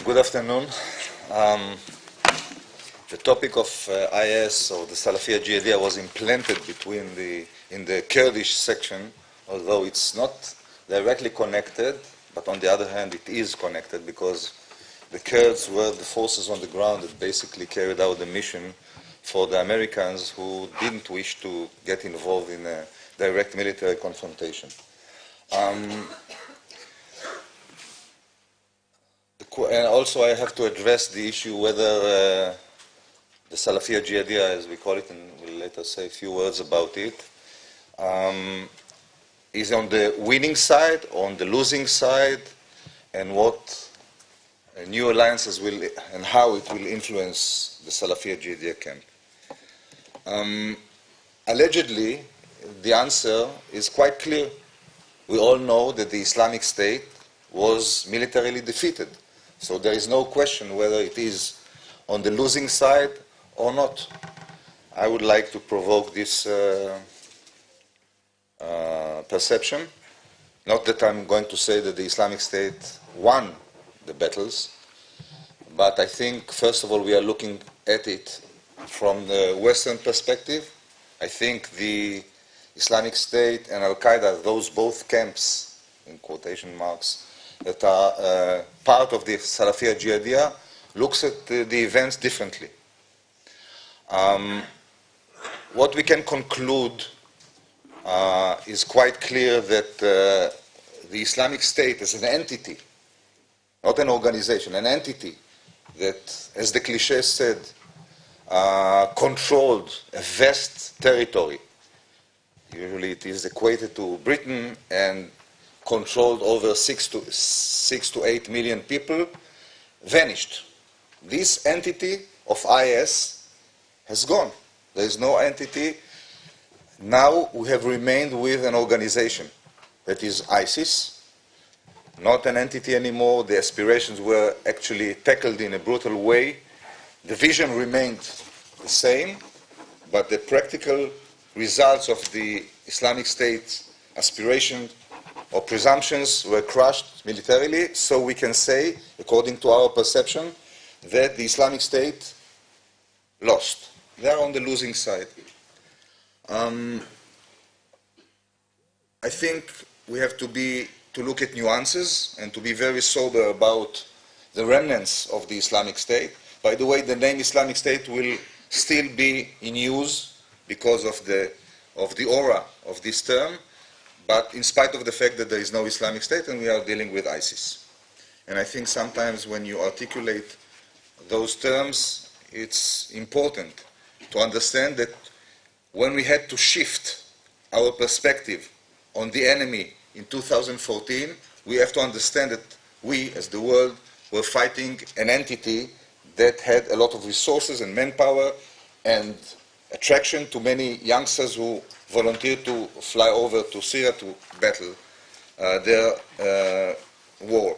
Good afternoon. The topic of IS or the Salafi Jihadiyya was implanted in the Kurdish section, although it's not directly connected, but on the other hand it is connected because the Kurds were the forces on the ground that basically carried out the mission for the Americans who didn't wish to get involved in a direct military confrontation. And also I have to address the issue whether the Salafi Jihadiyya, as we call it, and we'll later say a few words about it, is on the winning side or on the losing side, and what new alliances will and how it will influence the Salafi Jihadiyya camp. Allegedly, the answer is quite clear. We all know that the Islamic State was militarily defeated. So there is no question whether it is on the losing side or not. I would like to provoke this perception. Not that I'm going to say that the Islamic State won the battles, but I think, first of all, we are looking at it from the Western perspective. I think the Islamic State and Al-Qaeda, those both camps, in quotation marks, that are part of the Salafi Jihadiyya, looks at the events differently. What we can conclude is quite clear that the Islamic State as an entity, not an organization, an entity that, as the cliché said, controlled a vast territory. Usually it is equated to Britain and controlled over 6 to 8 million people, vanished. This entity of IS has gone. There is no entity. Now we have remained with an organization that is ISIS, not an entity anymore. The aspirations were actually tackled in a brutal way. The vision remained the same, but the practical results of the Islamic State's aspiration or presumptions were crushed militarily, so we can say, according to our perception, that the Islamic State lost. They are on the losing side. I think we have to look at nuances and to be very sober about the remnants of the Islamic State. By the way, the name Islamic State will still be in use because of the aura of this term, but in spite of the fact that there is no Islamic State and we are dealing with ISIS. And I think sometimes when you articulate those terms, it's important to understand that when we had to shift our perspective on the enemy in 2014, we have to understand that we, as the world, were fighting an entity that had a lot of resources and manpower and attraction to many youngsters who volunteered to fly over to Syria to battle their war.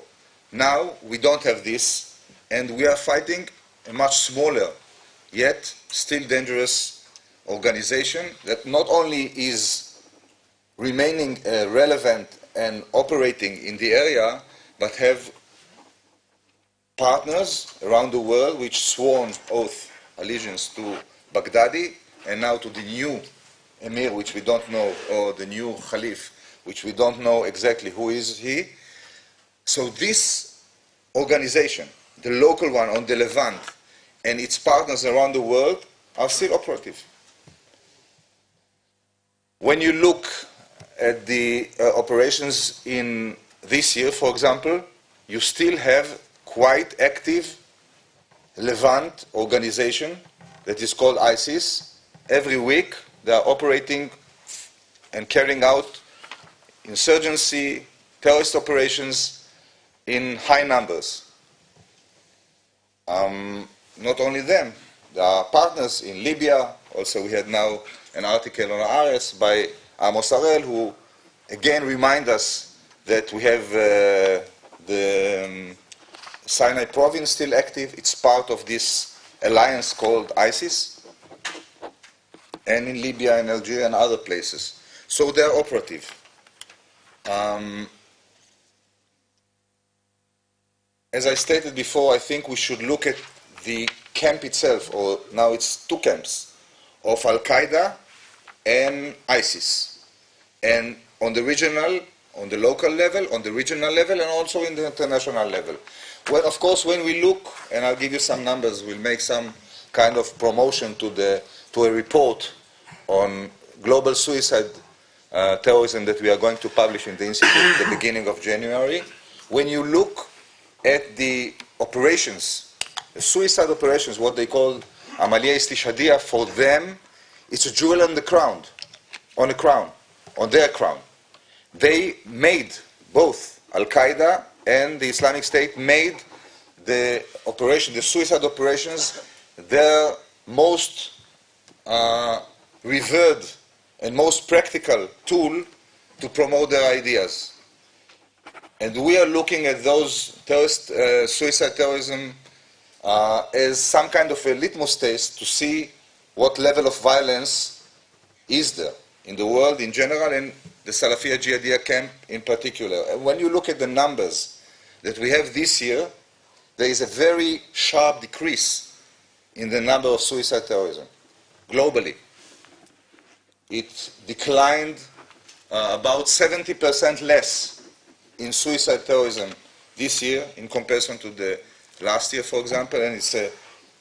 Now we don't have this, and we are fighting a much smaller, yet still dangerous organization that not only is remaining relevant and operating in the area, but have partners around the world which sworn oath allegiance to Baghdadi and now to the new Emir, which we don't know, or the new Khalif, which we don't know exactly who is he. So this organization, the local one on the Levant, and its partners around the world are still operative. When you look at the operations in this year, for example, you still have quite active Levant organization that is called ISIS. Every week they are operating and carrying out insurgency, terrorist operations in high numbers. Not only them, there are partners in Libya. Also we had now an article on Ares by Amos Arel, who again remind us that we have the Sinai province still active. It's part of this alliance called ISIS, and in Libya and Algeria and other places. So they're operative. as I stated before, I think we should look at the camp itself, or now it's two camps, of Al-Qaeda and ISIS. And on the regional, on the local level, on the regional level, and also in the international level. Well, of course, when we look, and I'll give you some numbers, we'll make some kind of promotion to a report on global suicide terrorism that we are going to publish in the Institute at the beginning of January. When you look at the operations, the suicide operations, what they call Amaliyah Istishhadiyah, for them, it's a jewel on the crown, on their crown. They made, both Al-Qaeda and the Islamic State made the operation, the suicide operations, their most revered and most practical tool to promote their ideas. And we are looking at those suicide terrorism as some kind of a litmus test to see what level of violence is there in the world in general and the Salafi Jihadiyya camp in particular. And when you look at the numbers that we have this year, there is a very sharp decrease in the number of suicide terrorism globally. It declined about 70% less in suicide terrorism this year in comparison to the last year, for example, and it's a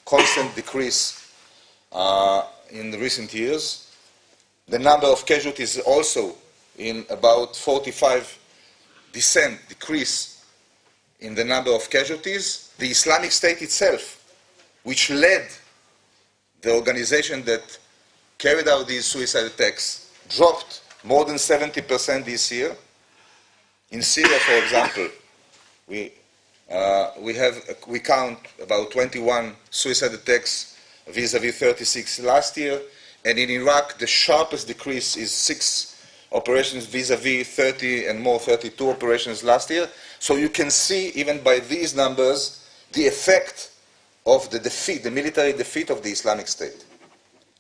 constant decrease in the recent years. The number of casualties also in about 45% decrease in the number of casualties. The Islamic State itself, which led the organization that carried out these suicide attacks, dropped more than 70% this year. In Syria, for example, we count about 21 suicide attacks vis-à-vis 36 last year, and in Iraq the sharpest decrease is 6 operations vis-à-vis 30 and more 32 operations last year. So you can see even by these numbers the effect of the defeat, the military defeat of the Islamic State.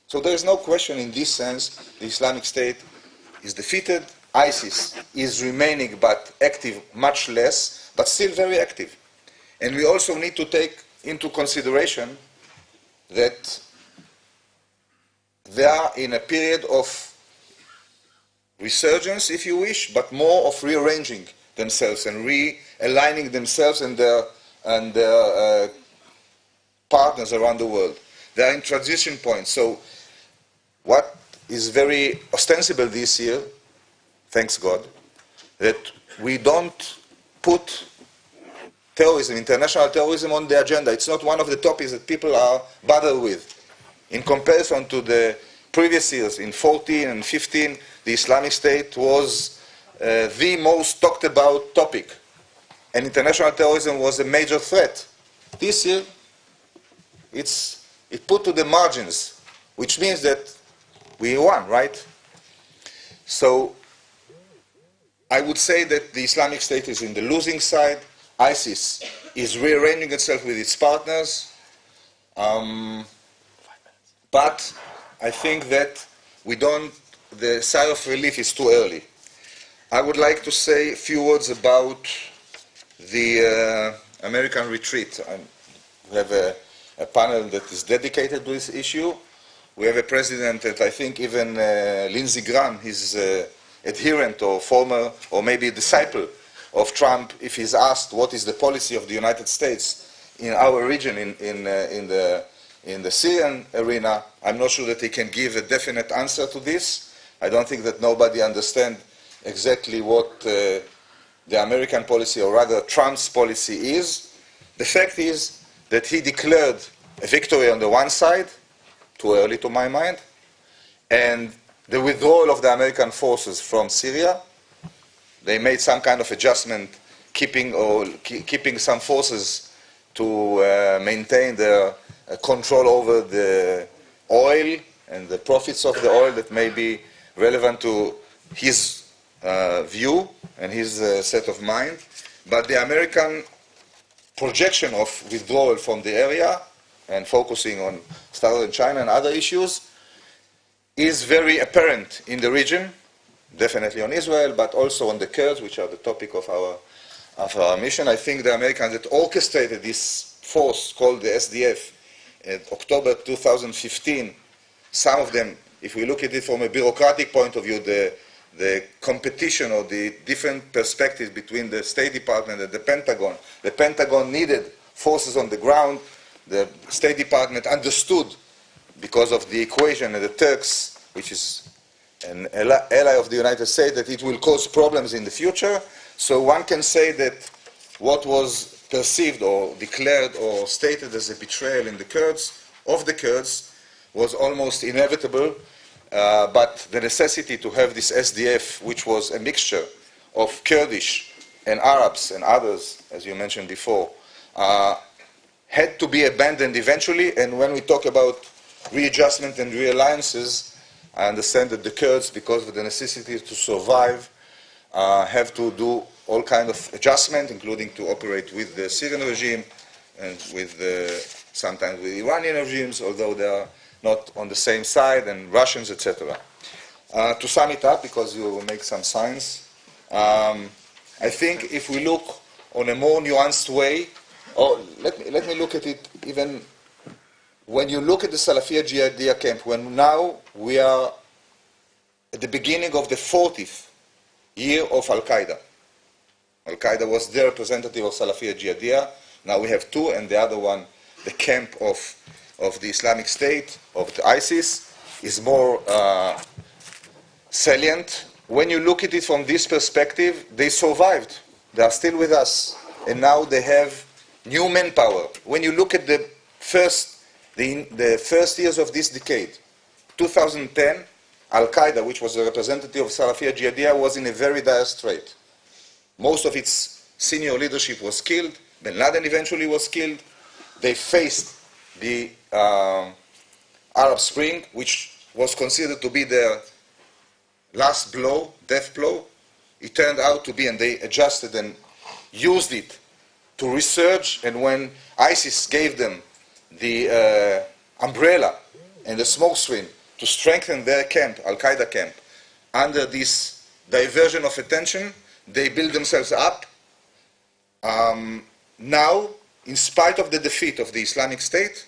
So there is no question in this sense the Islamic State is defeated. ISIS is remaining but active much less, but still very active. And we also need to take into consideration that they are in a period of resurgence, if you wish, but more of rearranging themselves and realigning themselves and their partners around the world. They are in transition points. So what is very ostensible this year, thanks God, that we don't put terrorism, international terrorism on the agenda. It's not one of the topics that people are bothered with. In comparison to the previous years, in 14 and 15, the Islamic State was the most talked about topic. And international terrorism was a major threat. This year, it's put to the margins, which means that we won, right? So I would say that the Islamic State is in the losing side. ISIS is rearranging itself with its partners. But I think that the sigh of relief is too early. I would like to say a few words about the American retreat. We have a panel that is dedicated to this issue. We have a president that I think even Lindsey Graham, his adherent or former or maybe a disciple of Trump, if he's asked what is the policy of the United States in our region, in the Syrian arena, I'm not sure that he can give a definite answer to this. I don't think that nobody understands exactly what the American policy, or rather Trump's policy is. The fact is that he declared a victory on the one side, too early to my mind, and the withdrawal of the American forces from Syria. They made some kind of adjustment, keeping some forces to maintain their control over the oil and the profits of the oil that may be relevant to his view and his set of mind. But the American projection of withdrawal from the area and focusing on southern China and other issues is very apparent in the region, definitely on Israel, but also on the Kurds, which are the topic of our of our mission. I think the Americans that orchestrated this force called the SDF in October 2015, some of them, if we look at it from a bureaucratic point of view, the competition or the different perspectives between the State Department and the Pentagon needed forces on the ground. The State Department understood, because of the equation and the Turks, which is an ally of the United States, that it will cause problems in the future. So one can say that what was perceived or declared or stated as a betrayal in the Kurds, was almost inevitable, but the necessity to have this SDF, which was a mixture of Kurdish and Arabs and others, as you mentioned before, had to be abandoned eventually. And when we talk about readjustment and realliances, I understand that the Kurds, because of the necessity to survive, have to do all kind of adjustment, including to operate with the Syrian regime and with sometimes with Iranian regimes, although they are not on the same side, and Russians, etc. To sum it up, because you will make some signs, I think if we look on a more nuanced way, or let me look at it even when you look at the Salafi Jihadiyya camp, when now we are at the beginning of the 40th year of Al-Qaeda. Al-Qaeda was the representative of Salafi Jihadiyya. Now we have two, and the other one, the camp of the Islamic State, of the ISIS, is more salient. When you look at it from this perspective, they survived. They are still with us. And now they have new manpower. When you look at the first years of this decade, 2010, Al-Qaeda, which was a representative of Salafi Jihadiyya, was in a very dire strait. Most of its senior leadership was killed. Bin Laden eventually was killed. They faced the Arab Spring, which was considered to be their last blow, death blow. It turned out to be, and they adjusted and used it to resurge. And when ISIS gave them the umbrella and the smoke screen to strengthen their camp, Al-Qaeda camp, under this diversion of attention, they built themselves up. Now, in spite of the defeat of the Islamic State,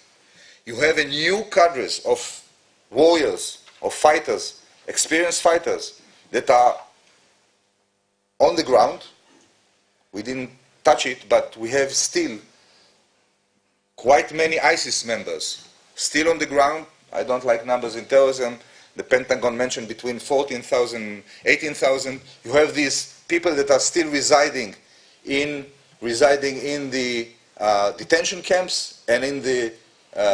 you have a new cadres of warriors, of fighters, experienced fighters that are on the ground. We didn't touch it, but we have still quite many ISIS members still on the ground. I don't like numbers in terrorism. The Pentagon mentioned between 14,000 and 18,000. You have these people that are still residing in the detention camps and in the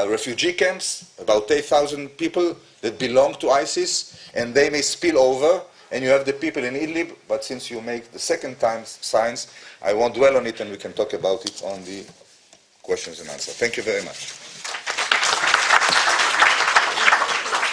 refugee camps, about 8,000 people that belong to ISIS, and they may spill over. And you have the people in Idlib, but since you make the second time signs, I won't dwell on it, and we can talk about it on the questions and answers. Thank you very much.